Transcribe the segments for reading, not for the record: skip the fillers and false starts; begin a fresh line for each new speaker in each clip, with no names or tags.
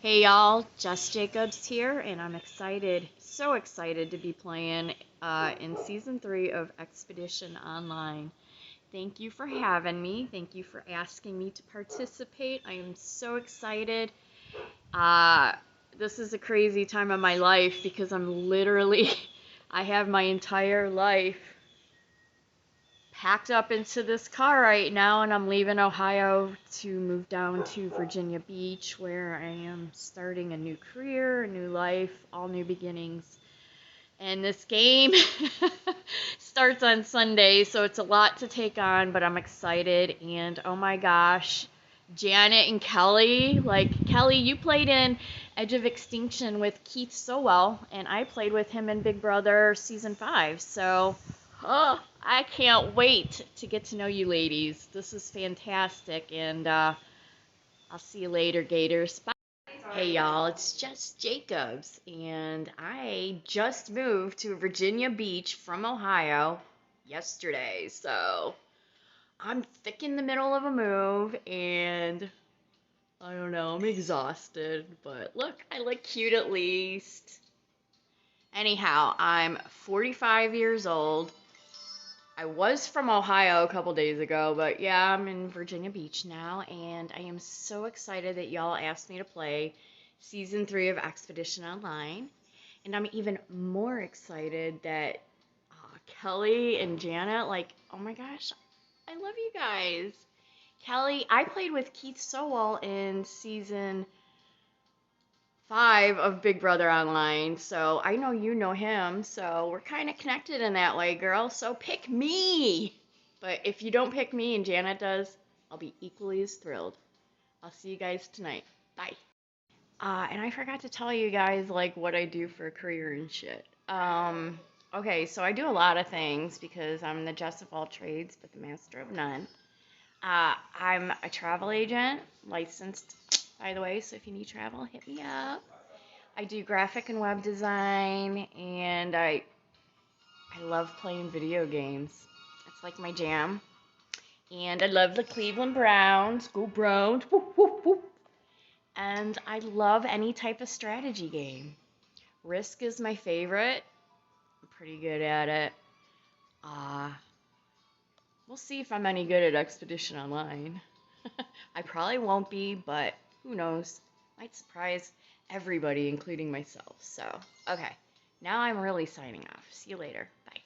Hey y'all, Jess Jacobs here, and I'm excited, so excited to be playing in Season 3 of Expedition Online. Thank you for having me. Thank you for asking me to participate. I am so excited. This is a crazy time of my life because I have my entire life packed up into this car right now, and I'm leaving Ohio to move down to Virginia Beach, where I am starting a new career, a new life, all new beginnings. And this game starts on Sunday, so it's a lot to take on, but I'm excited. And oh my gosh, Janet and Kelly, Kelly, you played in Edge of Extinction with Keith Sowell, and I played with him in Big Brother Season 5, so I can't wait to get to know you ladies. This is fantastic, and I'll see you later, Gators. Bye. Hey y'all, it's Jess Jacobs, and I just moved to Virginia Beach from Ohio yesterday, so I'm thick in the middle of a move, and I don't know, I'm exhausted, but look, I look cute at least. Anyhow, I'm 45 years old. I was from Ohio a couple days ago, but yeah, I'm in Virginia Beach now, and I am so excited that y'all asked me to play Season 3 of Expedition Online. And I'm even more excited that Kelly and Janet, oh my gosh, I love you guys. Kelly, I played with Keith Sowell in Season 5 of Big Brother Online, so I know you know him, so we're kind of connected in that way, girl, so pick me! But if you don't pick me and Janet does, I'll be equally as thrilled. I'll see you guys tonight. Bye. And I forgot to tell you guys, what I do for a career and shit. Okay, so I do a lot of things because I'm the Jess of all trades, but the master of none. I'm a travel agent, licensed, by the way, so if you need travel, hit me up. I do graphic and web design, and I love playing video games. It's like my jam. And I love the Cleveland Browns. Go Browns. Whoop, whoop, whoop. And I love any type of strategy game. Risk is my favorite. I'm pretty good at it. We'll see if I'm any good at Expedition Online. I probably won't be, but who knows? Might surprise everybody, including myself. So, okay. Now I'm really signing off. See you later. Bye.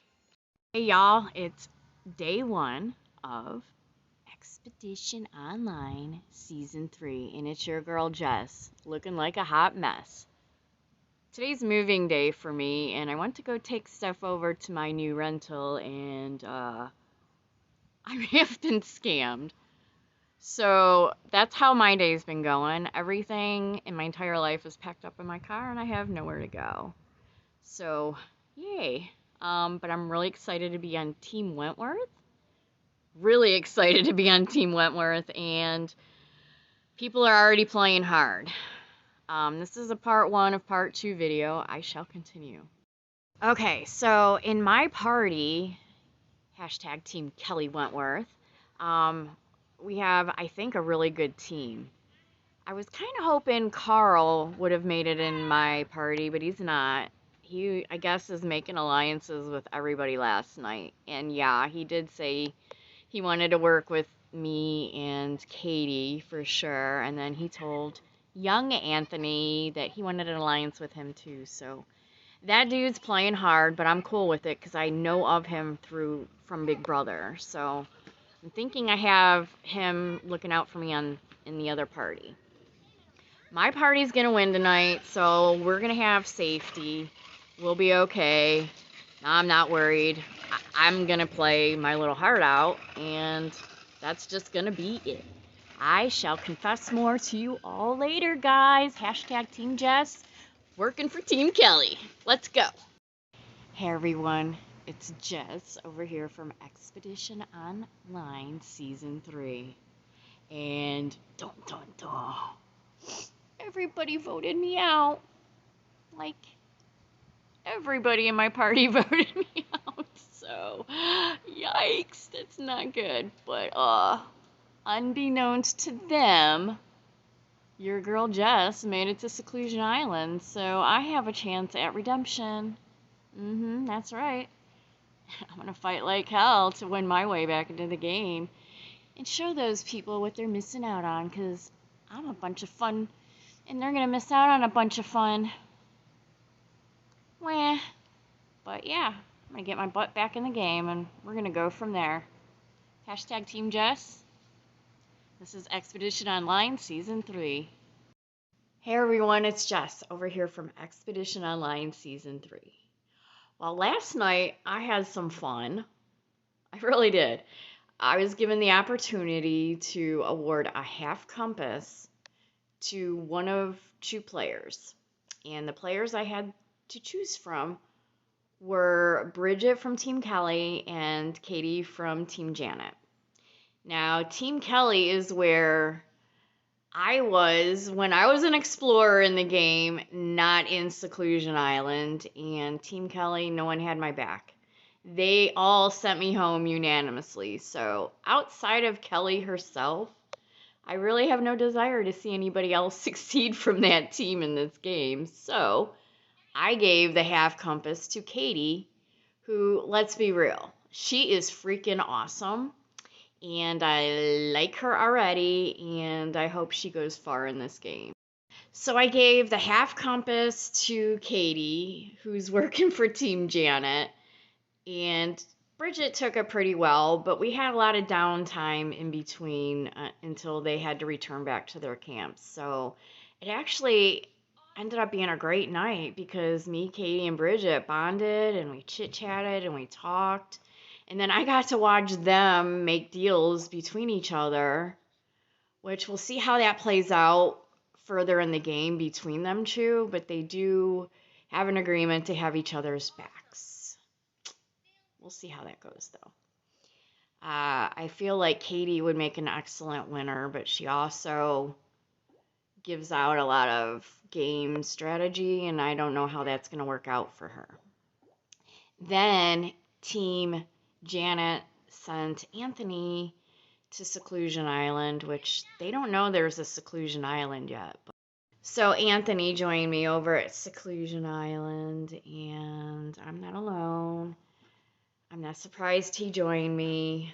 Hey, y'all. It's day 1 of Expedition Online Season 3, and it's your girl Jess, looking like a hot mess. Today's moving day for me, and I went to go take stuff over to my new rental, and I have been scammed. So that's how my day's been going. Everything in my entire life is packed up in my car, and I have nowhere to go. So, yay. But I'm really excited to be on Team Wentworth. Really excited to be on Team Wentworth, and people are already playing hard. This is a part 1 of part 2 video. I shall continue. Okay, so in my party, hashtag Team Kelly Wentworth, we have, I think, a really good team. I was kind of hoping Carl would have made it in my party, but he's not. He, I guess, is making alliances with everybody last night. And yeah, he did say he wanted to work with me and Katie for sure. And then he told young Anthony that he wanted an alliance with him too. So that dude's playing hard, but I'm cool with it because I know of him from Big Brother. So I'm thinking I have him looking out for me in the other party. My party's gonna win tonight, so we're gonna have safety. We'll be okay. I'm not worried. I'm gonna play my little heart out, and that's just gonna be it. I shall confess more to you all later, guys. Hashtag Team Jess, working for Team Kelly. Let's go. Hey everyone, it's Jess over here from Expedition Online Season 3. And dun dun dun, everybody voted me out. Everybody in my party voted me out. So, yikes, that's not good. But, unbeknownst to them, Your girl Jess made it to Seclusion Island, so I have a chance at redemption. That's right. I'm gonna fight like hell to win my way back into the game and show those people what they're missing out on, 'cause I'm a bunch of fun and they're gonna miss out on a bunch of fun. Wah. But yeah, I'm gonna get my butt back in the game and we're gonna go from there. Hashtag Team Jess. This is Expedition Online Season 3. Hey everyone, it's Jess over here from Expedition Online Season 3. Well, last night I had some fun. I really did. I was given the opportunity to award a half compass to one of two players. And the players I had to choose from were Bridget from Team Kelly and Katie from Team Janet. Now, Team Kelly is where I was when I was an explorer in the game, not in Seclusion Island, and Team Kelly, no one had my back. They all sent me home unanimously. So, outside of Kelly herself, I really have no desire to see anybody else succeed from that team in this game. So, I gave the half compass to Katie, who, let's be real, she is freaking awesome. And I like her already, and I hope she goes far in this game. So I gave the half compass to Katie, who's working for Team Janet, and Bridget took it pretty well, but we had a lot of downtime in between until they had to return back to their camps. So it actually ended up being a great night because me, Katie, and Bridget bonded and we chit-chatted and we talked. And then I got to watch them make deals between each other, which we'll see how that plays out further in the game between them two, but they do have an agreement to have each other's backs. We'll see how that goes, though. I feel like Katie would make an excellent winner, but she also gives out a lot of game strategy, and I don't know how that's going to work out for her. Then Team Janet sent Anthony to Seclusion Island, which they don't know there's a Seclusion Island yet. So Anthony joined me over at Seclusion Island, and I'm not alone. I'm not surprised he joined me.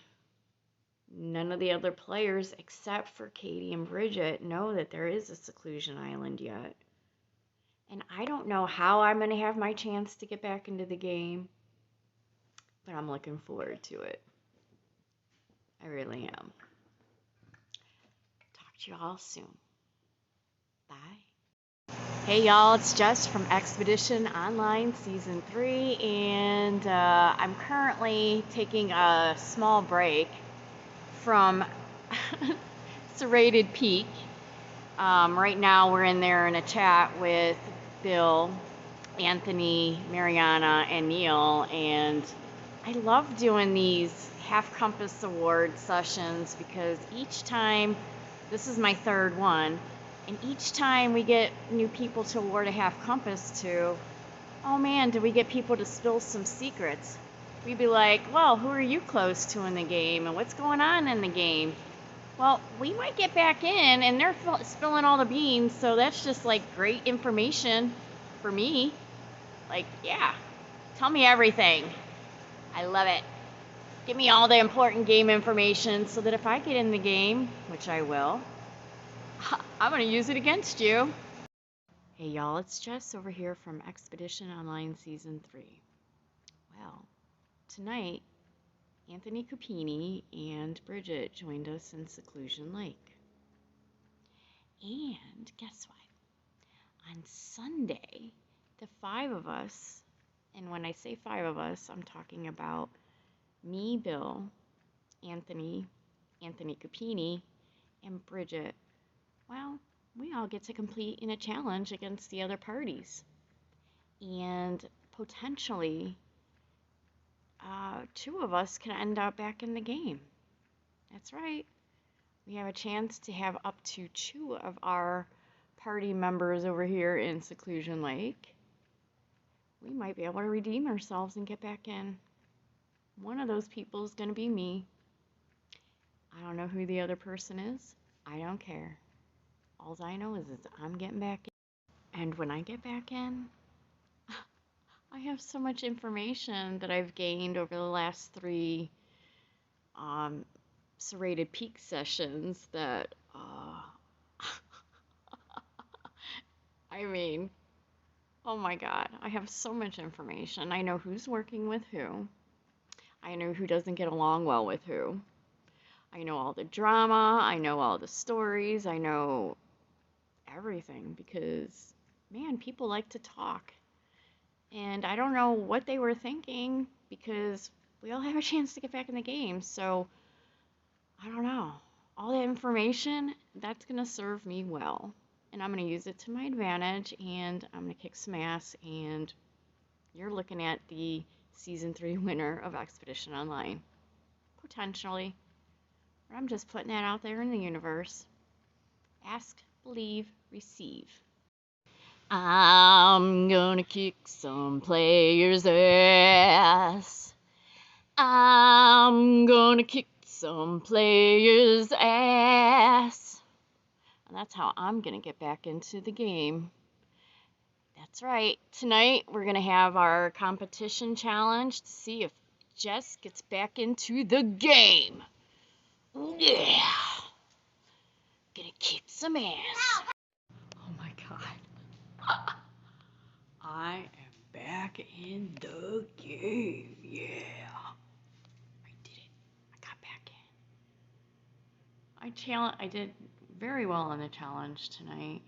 None of the other players, except for Katie and Bridget, know that there is a Seclusion Island yet. And I don't know how I'm going to have my chance to get back into the game, but I'm looking forward to it. I really am. Talk to you all soon. Bye. Hey y'all, it's Jess from Expedition Online Season 3, and I'm currently taking a small break from Serrated Peak. Right now we're in there in a chat with Bill, Anthony, Mariana, and Neil, and I love doing these half compass award sessions because each time, this is my third one, and each time we get new people to award a half compass to, oh man, do we get people to spill some secrets? We'd be like, well, who are you close to in the game and what's going on in the game? Well, we might get back in and they're spilling all the beans, so that's just like great information for me. Like, yeah, tell me everything. I love it. Give me all the important game information so that if I get in the game, which I will, I'm going to use it against you. Hey y'all, it's Jess over here from Expedition Online Season 3. Well, tonight, Anthony Cupini and Bridget joined us in Seclusion Lake. And guess what? On Sunday, the five of us, and when I say five of us, I'm talking about me, Bill, Anthony Cupini, and Bridget. Well, we all get to compete in a challenge against the other parties. And potentially, two of us can end up back in the game. That's right. We have a chance to have up to two of our party members over here in Seclusion Lake. We might be able to redeem ourselves and get back in. One of those people is going to be me. I don't know who the other person is. I don't care. All I know is I'm getting back in. And when I get back in, I have so much information that I've gained over the last 3 serrated peak sessions that, I mean, oh my God, I have so much information. I know who's working with who. I know who doesn't get along well with who. I know all the drama. I know all the stories. I know everything because, man, people like to talk. And I don't know what they were thinking because we all have a chance to get back in the game. So, I don't know. All that information, that's going to serve me well. And I'm going to use it to my advantage and I'm going to kick some ass. And you're looking at the Season 3 winner of Expedition Online. Potentially. But I'm just putting that out there in the universe. Ask, believe, receive. I'm gonna kick some players' ass. I'm gonna kick some players' ass. And that's how I'm gonna get back into the game. That's right. Tonight we're gonna have our competition challenge to see if Jess gets back into the game. Yeah. Gonna kick some ass. Oh my God. I am back in the game. Yeah. I did it. I got back in. I did very well on the challenge tonight.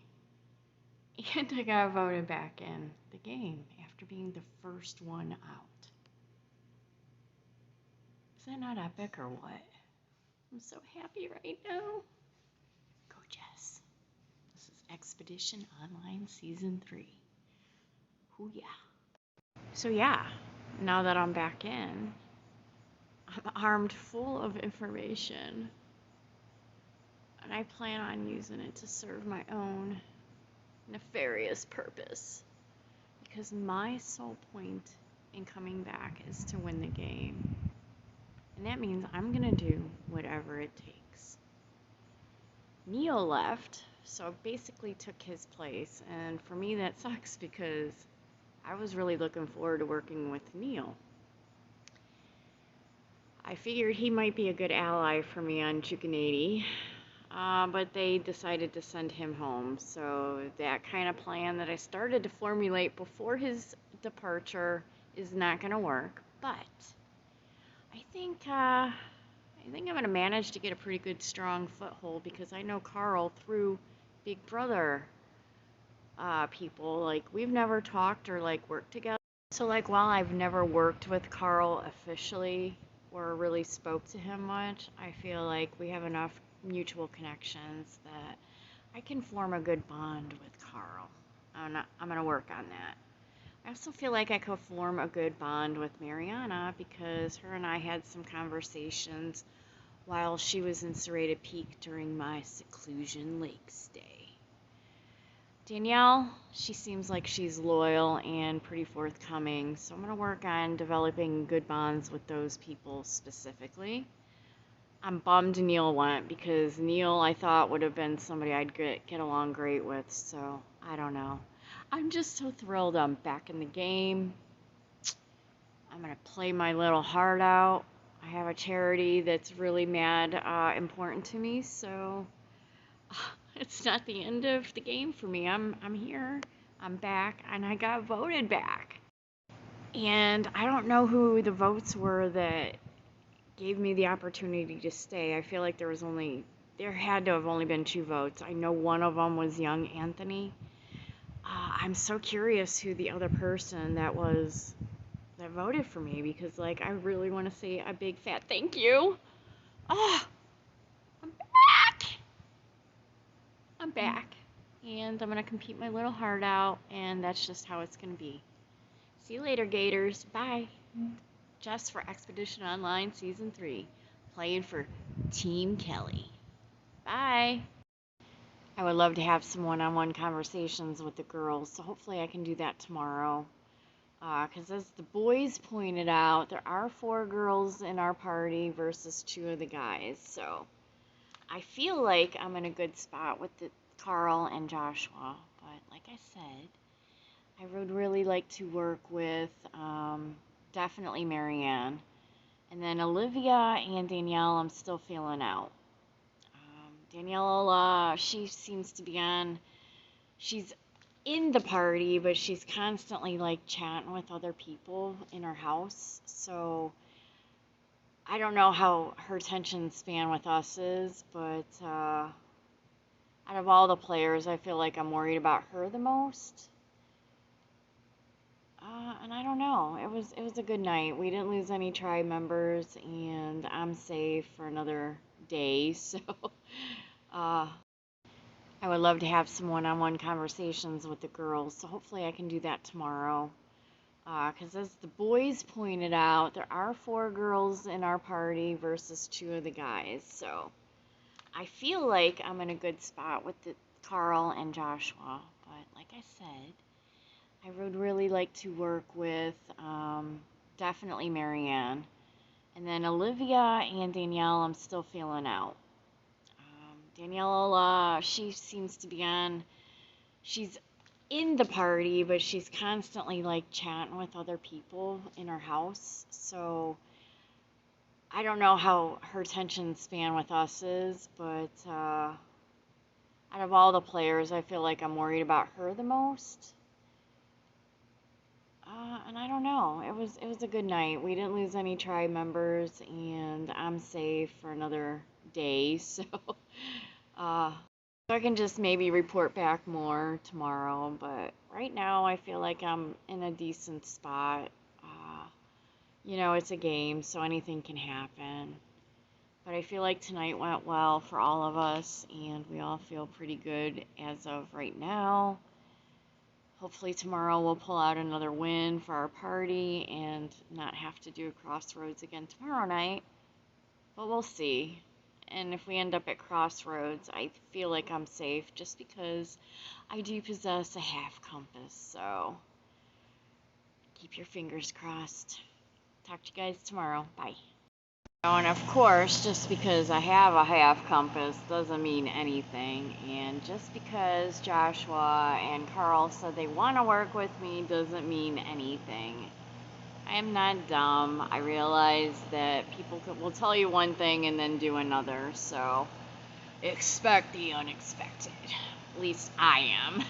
And I got voted back in the game after being the first one out. Is that not epic or what? I'm so happy right now. Go Jess. This is Expedition Online Season 3. Hoo yeah. So yeah, now that I'm back in, I'm armed full of information. And I plan on using it to serve my own nefarious purpose. Because my sole point in coming back is to win the game. And that means I'm gonna do whatever it takes. Neil left, so I basically took his place. And for me that sucks because I was really looking forward to working with Neil. I figured he might be a good ally for me on Jukanady. But they decided to send him home. So that kind of plan that I started to formulate before his departure is not going to work. But I think I'm going to manage to get a pretty good strong foothold because I know Carl through Big Brother people. Like we've never talked or like worked together. So like while I've never worked with Carl officially or really spoke to him much, I feel like we have enough mutual connections that I can form a good bond with Carl. I'm going to work on that. I also feel like I could form a good bond with Mariana because her and I had some conversations while she was in Serrated Peak during my seclusion lake stay. Danielle, she seems like she's loyal and pretty forthcoming, so I'm going to work on developing good bonds with those people specifically. I'm bummed Neil went because Neil I thought would have been somebody I'd get along great with, so I don't know. I'm just so thrilled I'm back in the game. I'm going to play my little heart out. I have a charity that's really mad important to me, so it's not the end of the game for me. I'm here. I'm back, and I got voted back. And I don't know who the votes were that gave me the opportunity to stay. I feel like there had to have only been 2 votes. I know one of them was young Anthony. I'm so curious who the other person that voted for me because like I really want to say a big fat thank you. Oh, I'm back. I'm back. And I'm going to compete my little heart out and that's just how it's going to be. See you later, Gators. Bye. Jess for Expedition Online Season 3, playing for Team Kelly. Bye. I would love to have some one-on-one conversations with the girls, so hopefully I can do that tomorrow. Because as the boys pointed out, there are 4 girls in our party versus 2 of the guys, so I feel like I'm in a good spot with the Carl and Joshua. But like I said, I would really like to work with definitely Marianne. And then Olivia and Danielle, I'm still feeling out. Danielle, she seems to be she's in the party, but she's constantly like chatting with other people in her house. So I don't know how her attention span with us is, but out of all the players, I feel like I'm worried about her the most. And I don't know. It was a good night. We didn't lose any tribe members, and I'm safe for another day. So uh, I would love to have some one-on-one conversations with the girls. So hopefully I can do that tomorrow. Because as the boys pointed out, there are 4 girls in our party versus 2 of the guys. So I feel like I'm in a good spot with Carl and Joshua. But like I said, I would really like to work with definitely Marianne. And then Olivia and Danielle, I'm still feeling out. Danielle, she seems to be she's in the party, but she's constantly like chatting with other people in her house. So I don't know how her attention span with us is, but out of all the players, I feel like I'm worried about her the most. And I don't know. It was a good night. We didn't lose any tribe members, and I'm safe for another day. So I can just maybe report back more tomorrow. But right now, I feel like I'm in a decent spot. It's a game, so anything can happen. But I feel like tonight went well for all of us, and we all feel pretty good as of right now. Hopefully tomorrow we'll pull out another win for our party and not have to do a crossroads again tomorrow night. But we'll see. And if we end up at crossroads, I feel like I'm safe just because I do possess a half compass. So keep your fingers crossed. Talk to you guys tomorrow. Bye. And of course, just because I have a half compass doesn't mean anything. And just because Joshua and Carl said they want to work with me doesn't mean anything. I am not dumb. I realize that people will tell you one thing and then do another. So expect the unexpected. At least I am.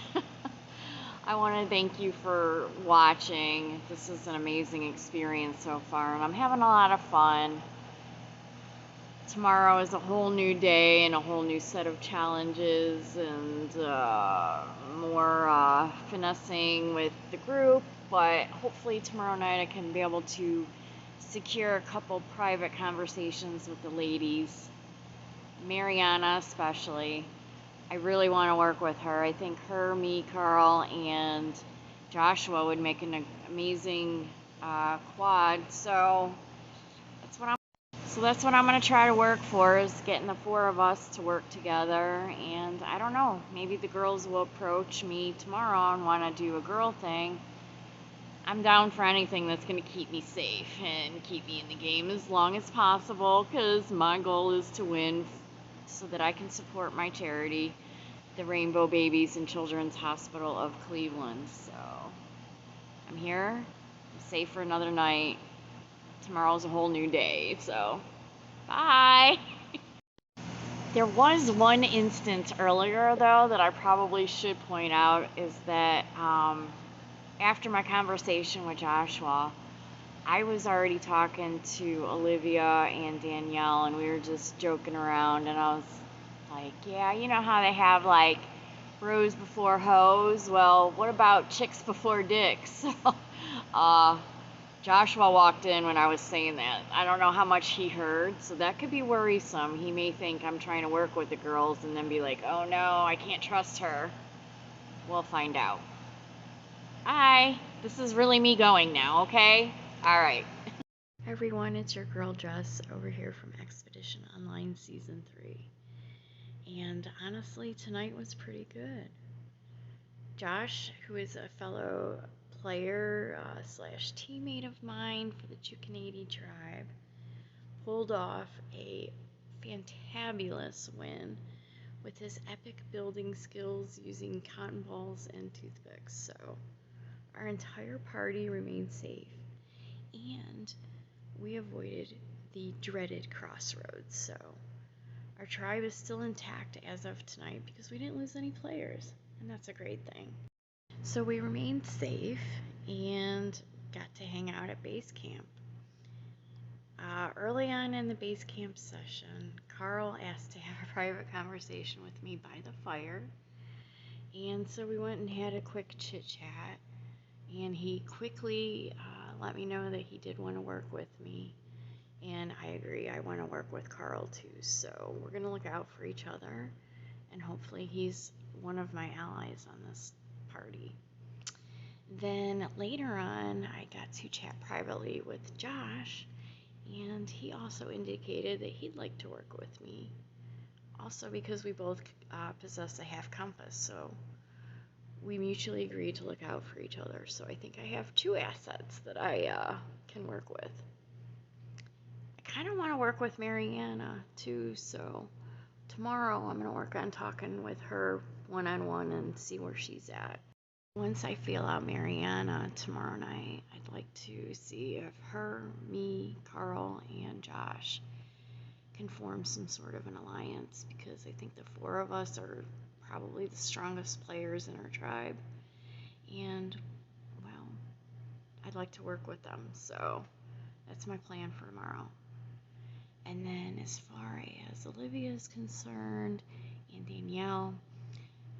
I want to thank you for watching. This is an amazing experience so far, and I'm having a lot of fun. Tomorrow is a whole new day and a whole new set of challenges and more finessing with the group, but hopefully tomorrow night I can be able to secure a couple private conversations with the ladies, Mariana especially. I really want to work with her. I think her, me, Carl, and Joshua would make an amazing quad, that's what I'm going to try to work for, is getting the 4 of us to work together. And I don't know, maybe the girls will approach me tomorrow and want to do a girl thing. I'm down for anything that's going to keep me safe and keep me in the game as long as possible, because my goal is to win so that I can support my charity, the Rainbow Babies and Children's Hospital of Cleveland. So I'm here. I'm safe for another night. Tomorrow's a whole new day, so bye. There was one instance earlier, though, that I probably should point out, is that after my conversation with Joshua, I was already talking to Olivia and Danielle, and we were just joking around, and I was like, yeah, you know how they have, like, bros before hoes? Well, what about chicks before dicks? Joshua walked in when I was saying that. I don't know how much he heard, so that could be worrisome. He may think I'm trying to work with the girls and then be like, oh no, I can't trust her. We'll find out. Hi, this is really me going now, okay? Alright. Everyone, it's your girl Jess over here from Expedition Online Season 3. And honestly, tonight was pretty good. Josh, who is a fellow player slash teammate of mine for the Chukanady tribe, pulled off a fantabulous win with his epic building skills using cotton balls and toothpicks. So our entire party remained safe, and we avoided the dreaded crossroads. So our tribe is still intact as of tonight because we didn't lose any players, and that's a great thing. So we remained safe and got to hang out at base camp. Early on in the base camp session, Carl asked to have a private conversation with me by the fire. And so we went and had a quick chit chat. And he quickly let me know that he did want to work with me. And I agree, I want to work with Carl too. So we're going to look out for each other. And hopefully he's one of my allies on this party. Then later on, I got to chat privately with Josh. And he also indicated that he'd like to work with me. Also because we both possess a half compass, so we mutually agreed to look out for each other. So I think I have two assets that I can work with. I kind of want to work with Mariana too, so tomorrow I'm going to work on talking with her one-on-one and see where she's at. Once I feel out Mariana tomorrow night, I'd like to see if her, me, Carl, and Josh can form some sort of an alliance, because I think the four of us are probably the strongest players in our tribe, and well, I'd like to work with them, so that's my plan for tomorrow. And then as far as Olivia is concerned and Danielle,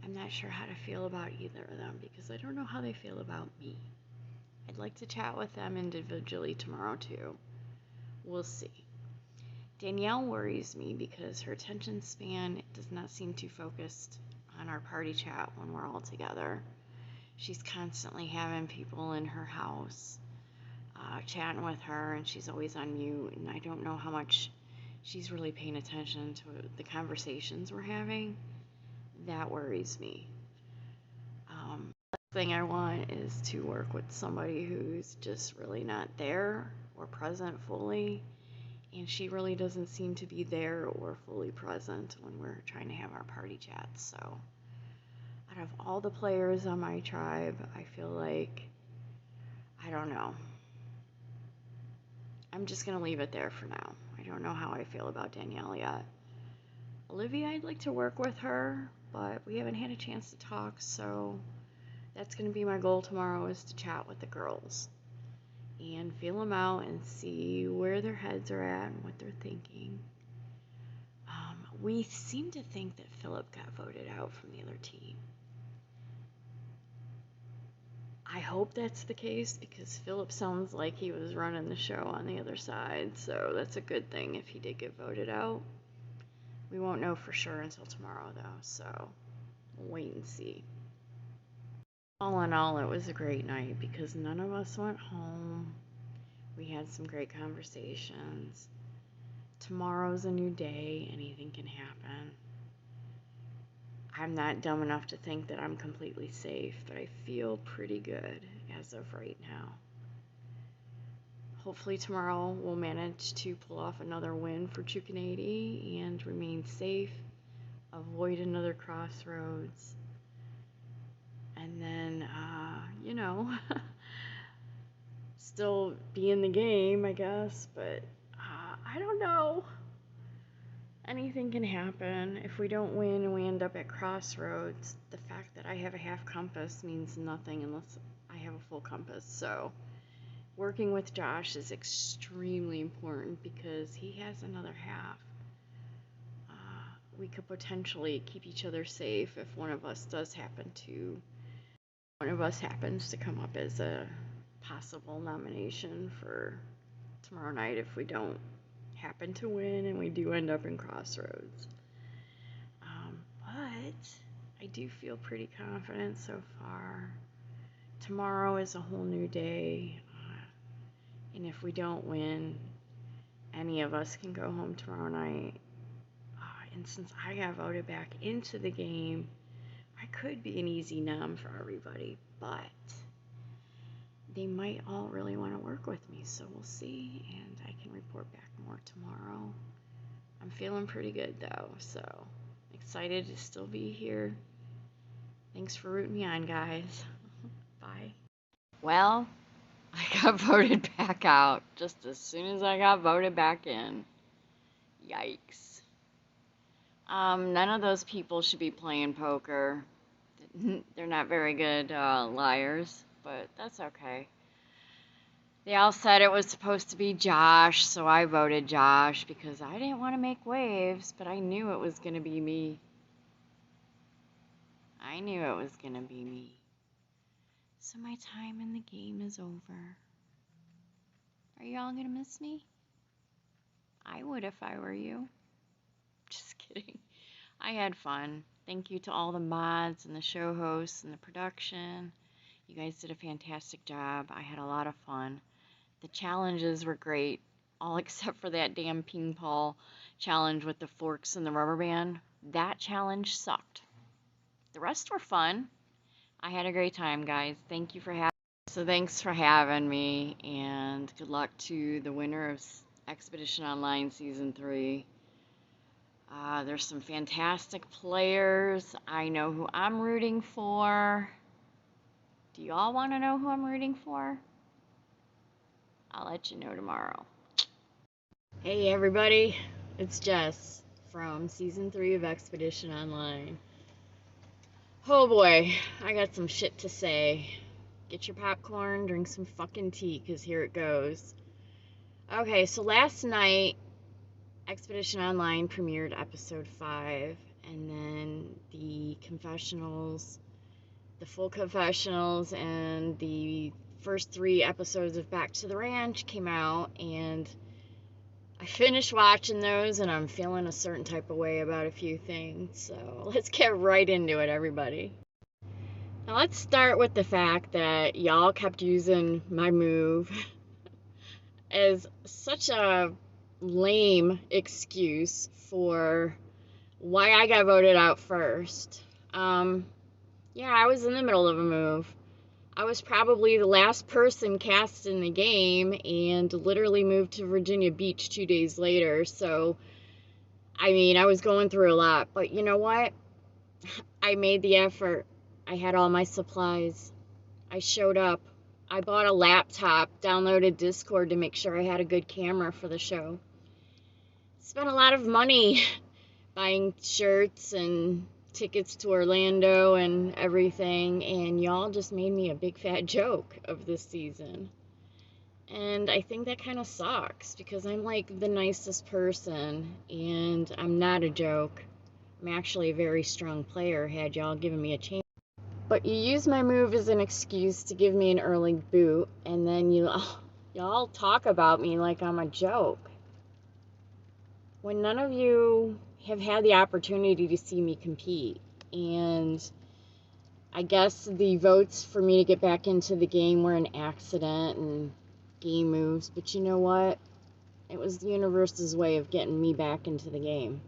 I'm not sure how to feel about either of them because I don't know how they feel about me. I'd like to chat with them individually tomorrow too. We'll see. Danielle worries me because her attention span does not seem too focused on our party chat when we're all together. She's constantly having people in her house chatting with her, and she's always on mute, and I don't know how much she's really paying attention to the conversations we're having. That worries me. The thing I want is to work with somebody who's just really not there or present fully, and she really doesn't seem to be there or fully present when we're trying to have our party chats. So out of all the players on my tribe, I feel like, I don't know. I'm just going to leave it there for now. I don't know how I feel about Danielle yet. Olivia, I'd like to work with her, but we haven't had a chance to talk, so that's going to be my goal tomorrow, is to chat with the girls and feel them out and see where their heads are at and what they're thinking. We seem to think that Philip got voted out from the other team. I hope that's the case because Philip sounds like he was running the show on the other side, so that's a good thing if he did get voted out. We won't know for sure until tomorrow, though, so we'll wait and see. All in all, it was a great night because none of us went home. We had some great conversations. Tomorrow's a new day. Anything can happen. I'm not dumb enough to think that I'm completely safe, but I feel pretty good as of right now. Hopefully tomorrow we'll manage to pull off another win for Chukanady and remain safe, avoid another crossroads, and then, still be in the game, I guess, but I don't know. Anything can happen. If we don't win and we end up at crossroads, the fact that I have a half compass means nothing unless I have a full compass. So working with Josh is extremely important because he has another half. We could potentially keep each other safe if one of us happens to come up as a possible nomination for tomorrow night if we don't happen to win and we do end up in crossroads. But I do feel pretty confident so far. Tomorrow is a whole new day, and if we don't win, any of us can go home tomorrow night. And since I got voted back into the game, I could be an easy nom for everybody, but they might all really want to work with me, so we'll see, and I can report back more tomorrow. I'm feeling pretty good though, so excited to still be here. Thanks for rooting me on, guys. Bye. Well, I got voted back out just as soon as I got voted back in. Yikes. None of those people should be playing poker. They're not very good liars, but that's okay. They all said it was supposed to be Josh, so I voted Josh because I didn't want to make waves, but I knew it was going to be me. I knew it was going to be me. So my time in the game is over. Are y'all going to miss me? I would if I were you. Just kidding. I had fun. Thank you to all the mods and the show hosts and the production. You guys did a fantastic job. I had a lot of fun. The challenges were great, all except for that damn ping pong challenge with the forks and the rubber band. That challenge sucked. The rest were fun. I had a great time, guys. Thank you for having me. So thanks for having me, and good luck to the winner of Expedition Online Season 3. There's some fantastic players. I know who I'm rooting for. Do y'all want to know who I'm rooting for? I'll let you know tomorrow. Hey everybody, it's Jess from Season 3 of Expedition Online. Oh boy, I got some shit to say. Get your popcorn, drink some fucking tea, because here it goes. Okay, so last night, Expedition Online premiered episode 5, and then the confessionals, the full confessionals, and the first 3 episodes of Back to the Ranch came out, and I finished watching those, and I'm feeling a certain type of way about a few things, so let's get right into it, everybody. Now let's start with the fact that y'all kept using my move as such a lame excuse for why I got voted out first. Yeah, I was in the middle of a move. I was probably the last person cast in the game and literally moved to Virginia Beach 2 days later. So, I mean, I was going through a lot. But you know what? I made the effort. I had all my supplies. I showed up. I bought a laptop, downloaded Discord to make sure I had a good camera for the show. Spent a lot of money buying shirts and tickets to Orlando and everything, and y'all just made me a big fat joke of this season. And I think that kind of sucks because I'm like the nicest person and I'm not a joke. I'm actually a very strong player had y'all given me a chance. But you use my move as an excuse to give me an early boot, and then y'all talk about me like I'm a joke. When none of you have had the opportunity to see me compete, and I guess the votes for me to get back into the game were an accident and game moves, but you know what? It was the universe's way of getting me back into the game.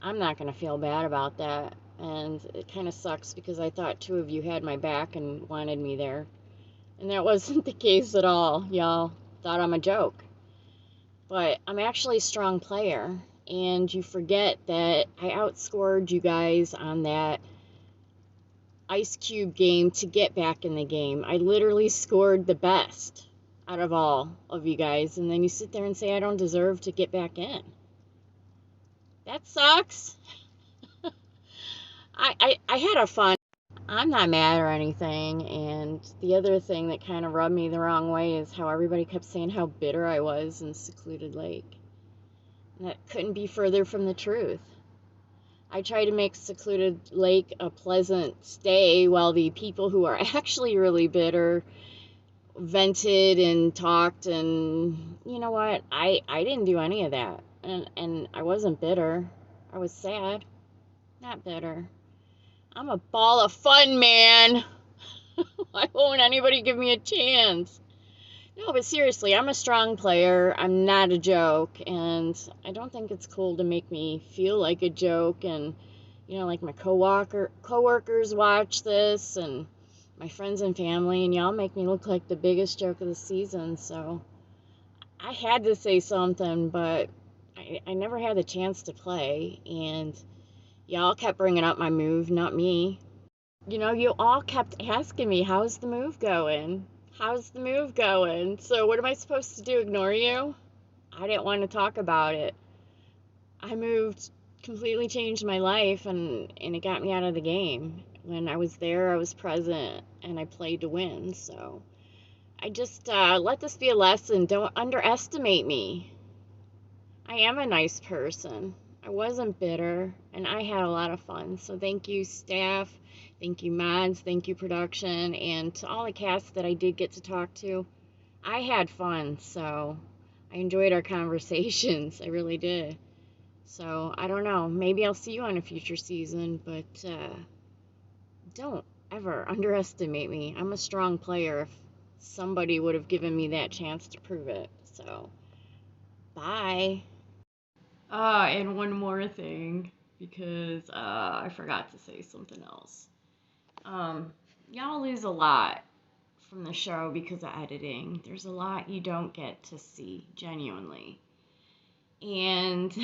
I'm not going to feel bad about that, and it kind of sucks because I thought 2 of you had my back and wanted me there, and that wasn't the case at all. Y'all thought I'm a joke. But I'm actually a strong player, and you forget that I outscored you guys on that Ice Cube game to get back in the game. I literally scored the best out of all of you guys, and then you sit there and say I don't deserve to get back in. That sucks. I had a fun. I'm not mad or anything, and the other thing that kind of rubbed me the wrong way is how everybody kept saying how bitter I was in Secluded Lake. And that couldn't be further from the truth. I tried to make Secluded Lake a pleasant stay while the people who are actually really bitter vented and talked, and you know what? I didn't do any of that. And I wasn't bitter. I was sad. Not bitter. I'm a ball of fun, man. Why won't anybody give me a chance? No, but seriously, I'm a strong player. I'm not a joke, and I don't think it's cool to make me feel like a joke. And you know, like my coworkers watch this, and my friends and family, and y'all make me look like the biggest joke of the season. So I had to say something, but I never had the chance to play, and Y'all kept bringing up my move, not me. You know, you all kept asking me, how's the move going? How's the move going? So what am I supposed to do, ignore you? I didn't want to talk about it. I moved, completely changed my life, and it got me out of the game. When I was there, I was present, and I played to win. So I just let this be a lesson. Don't underestimate me. I am a nice person. I wasn't bitter, and I had a lot of fun. So thank you, staff. Thank you, mods. Thank you, production. And to all the cast that I did get to talk to, I had fun. So I enjoyed our conversations. I really did. So I don't know. Maybe I'll see you on a future season, but don't ever underestimate me. I'm a strong player if somebody would have given me that chance to prove it. So, bye. And one more thing, because I forgot to say something else. Y'all lose a lot from the show because of editing. There's a lot you don't get to see, genuinely. And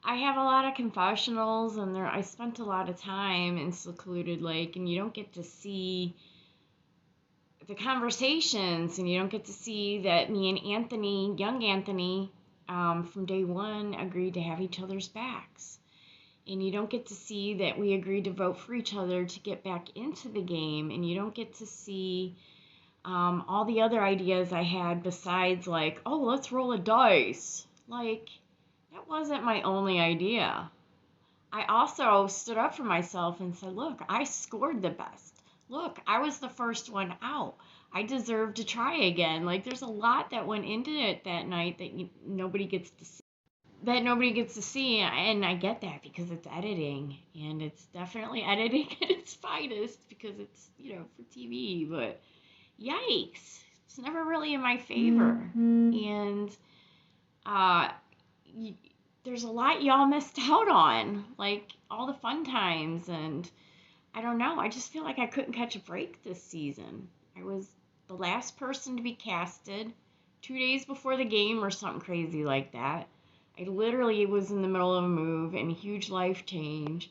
I have a lot of confessionals, and I spent a lot of time in secluded lake, and you don't get to see the conversations, and you don't get to see that me and Anthony, young Anthony, from day one agreed to have each other's backs. And you don't get to see that we agreed to vote for each other to get back into the game, and you don't get to see all the other ideas I had besides, like, oh, let's roll a dice. Like, that wasn't my only idea. I also stood up for myself and said, look, I scored the best. Look, I was the first one out. I deserve to try again. Like, there's a lot that went into it that night that nobody gets to see. And I get that because it's editing, and it's definitely editing at its finest because it's, for TV, but yikes, it's never really in my favor. And uh, there's a lot y'all missed out on, like all the fun times, and I don't know, I just feel like I couldn't catch a break this season. I was the last person to be casted 2 days before the game or something crazy like that. I literally was in the middle of a move and a huge life change,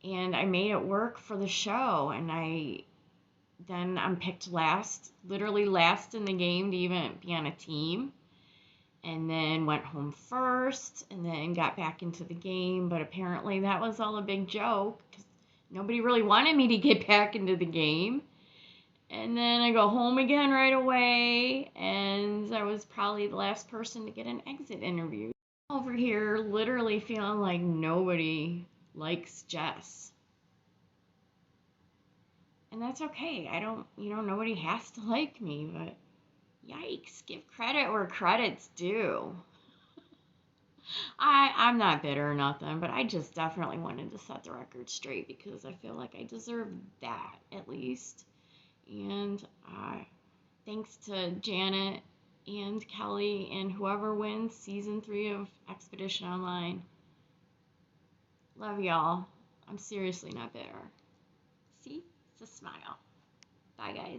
and I made it work for the show, and I'm picked last, literally last in the game to even be on a team, and then went home first, and then got back into the game, but apparently that was all a big joke, because nobody really wanted me to get back into the game. And then I go home again right away, and I was probably the last person to get an exit interview. Over here, literally feeling like nobody likes Jess. And that's okay. I don't, nobody has to like me, but yikes, give credit where credit's due. I'm not bitter or nothing, but I just definitely wanted to set the record straight because I feel like I deserve that at least. And thanks to Janet and Kelly and whoever wins season 3 of Expedition Online. Love y'all. I'm seriously not bitter. See? It's a smile. Bye, guys.